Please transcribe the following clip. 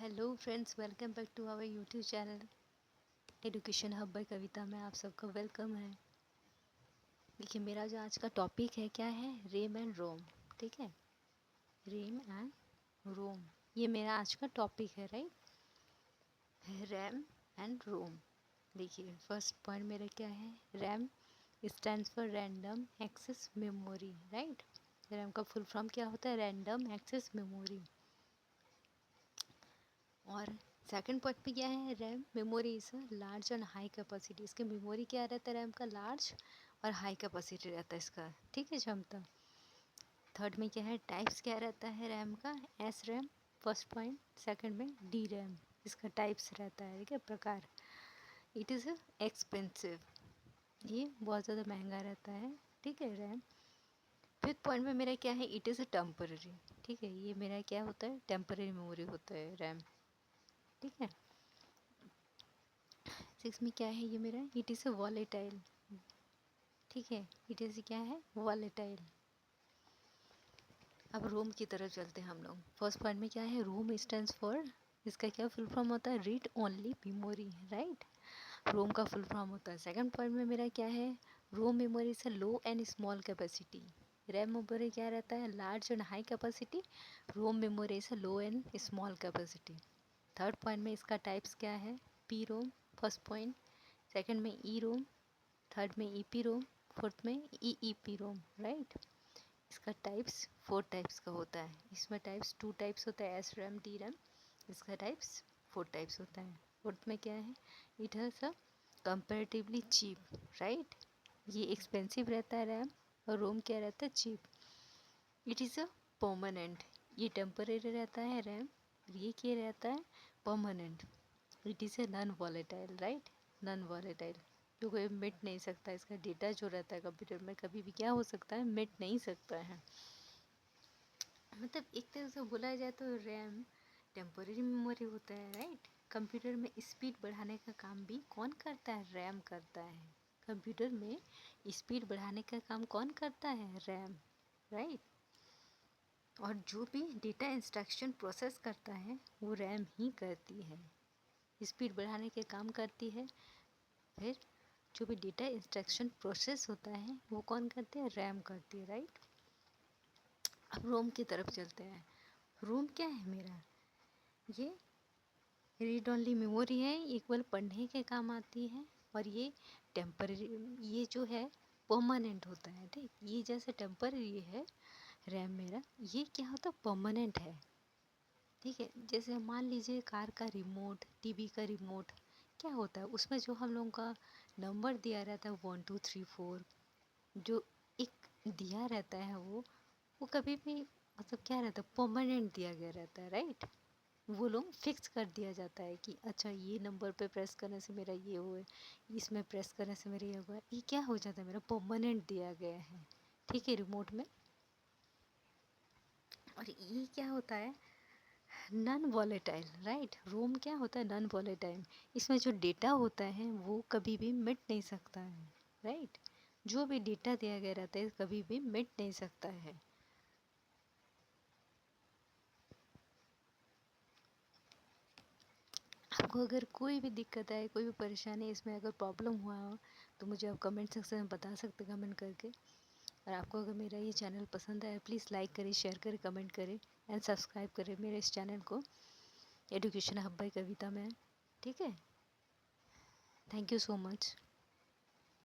Hello friends, welcome back to our YouTube channel Education Hub by Kavita में आप सबका welcome है। देखिए, मेरा जो आज का टॉपिक है क्या है, रैम एंड रोम। ठीक है, रैम एंड रोम, ये मेरा आज का टॉपिक है, राइट। रैम एंड रोम। देखिए, फर्स्ट पॉइंट मेरा क्या है, RAM stands for random access memory, right. RAM का फुल फॉर्म क्या होता है, रैंडम एक्सेस मेमोरी। और सेकंड पॉइंट पे क्या है, RAM memory is large and high capacity. इसके मेमोरी क्या रहता है, रैम का लार्ज और हाई कैपेसिटी रहता है इसका, ठीक है, क्षमता। थर्ड में क्या है, टाइप्स क्या रहता है रैम का, S RAM first point. Second में डी रैम, इसका टाइप्स रहता है, ठीक है, प्रकार। इट इज़ एक्सपेंसिव, ये बहुत ज़्यादा महंगा रहता है, ठीक है, रैम। फिफ्थ पॉइंट में मेरा क्या है, इट इज़ टेम्पररी, ठीक है, ये मेरा क्या होता है, टेम्पररी मेमोरी होता है रैम, ठीक है। सिक्स में क्या है, ये मेरा इट इज़ वॉलेटाइल, ठीक है, इट इज़ क्या है, वॉलेटाइल। अब रोम की तरफ चलते हैं हम लोग। फर्स्ट पॉइंट में क्या है, रोम स्टैंड्स फॉर, इसका क्या फुल फॉर्म होता है, रीड ओनली मेमोरी, राइट। रोम का फुल फॉर्म होता है। सेकंड पॉइंट में मेरा क्या है, रोम मेमोरी से low and small capacity. RAM memory क्या रहता है, large and high capacity. ROM memory से low and small capacity. Third point में इसका टाइप्स क्या है, P ROM first point. Second में ई रोम, थर्ड में ई पी रोम, फोर्थ में ई पी रोम, राइट। इसका टाइप्स 4 टाइप्स का होता है। इसमें टाइप्स 2 टाइप्स होता है, एस रैम डी रैम। इसका टाइप्स 4 टाइप्स होता है। फोर्थ में क्या है, it has a comparatively cheap, right. ये एक्सपेंसिव रहता है रैम, और रोम क्या रहता है, cheap. It is a permanent, ये टेम्परेरी रहता है रैम, और ये क्या रहता है, permanent. It is a non volatile, right, non volatile, जो कोई मिट नहीं सकता। इसका डेटा जो रहता है कंप्यूटर में कभी भी क्या हो सकता है, मिट नहीं सकता है। मतलब एक तरह से बोला जाए तो रैम टेम्पररी मेमोरी होता है, राइट। कंप्यूटर में स्पीड बढ़ाने का काम भी कौन करता है, रैम करता है। कंप्यूटर में स्पीड बढ़ाने का काम कौन करता है, रैम, राइट। और जो भी डेटा इंस्ट्रक्शन प्रोसेस करता है वो रैम ही करती है, स्पीड बढ़ाने के काम करती है। फिर जो भी डेटा इंस्ट्रक्शन प्रोसेस होता है वो कौन करते हैं, रैम करती है, राइट। अब रोम की तरफ चलते हैं। रोम क्या है मेरा, ये रीड ओनली मेमोरी है, ये केवल पढ़ने के काम आती है। और ये टेम्पररी, ये जो है परमानेंट होता है, ठीक। ये जैसे टेम्पररी है रैम मेरा, ये क्या होता है, परमानेंट है, ठीक है। जैसे मान लीजिए कार का रिमोट, टीवी का रिमोट, क्या होता है उसमें जो हम लोगों का नंबर दिया रहता है 1 2 3 4, जो एक दिया रहता है वो कभी भी मतलब क्या रहता है, परमानेंट दिया गया रहता है, राइट। वो लोग फिक्स कर दिया जाता है कि अच्छा ये नंबर पे प्रेस करने से मेरा ये हुआ, इसमें प्रेस करने से मेरा ये हुआ, ये क्या हो जाता है, मेरा परमानेंट दिया गया है, ठीक है, रिमोट में। और ये क्या होता है, नॉन वॉलेटाइल, राइट। रोम क्या होता है, नॉन वॉलेटाइल। इसमें जो डेटा होता है वो कभी भी मिट नहीं सकता है, राइट। जो भी डेटा दिया गया रहता है कभी भी मिट नहीं सकता है। आपको अगर कोई भी दिक्कत आए, कोई भी परेशानी, इसमें अगर प्रॉब्लम हुआ हो तो मुझे आप कमेंट सेक्शन में बता सकते, कमेंट करके। और आपको अगर मेरा ये चैनल पसंद आए, प्लीज़ लाइक करें, शेयर करें, कमेंट करें एंड सब्सक्राइब करें मेरे इस चैनल को एजुकेशन हब बाय कविता में, ठीक है। Thank you so much.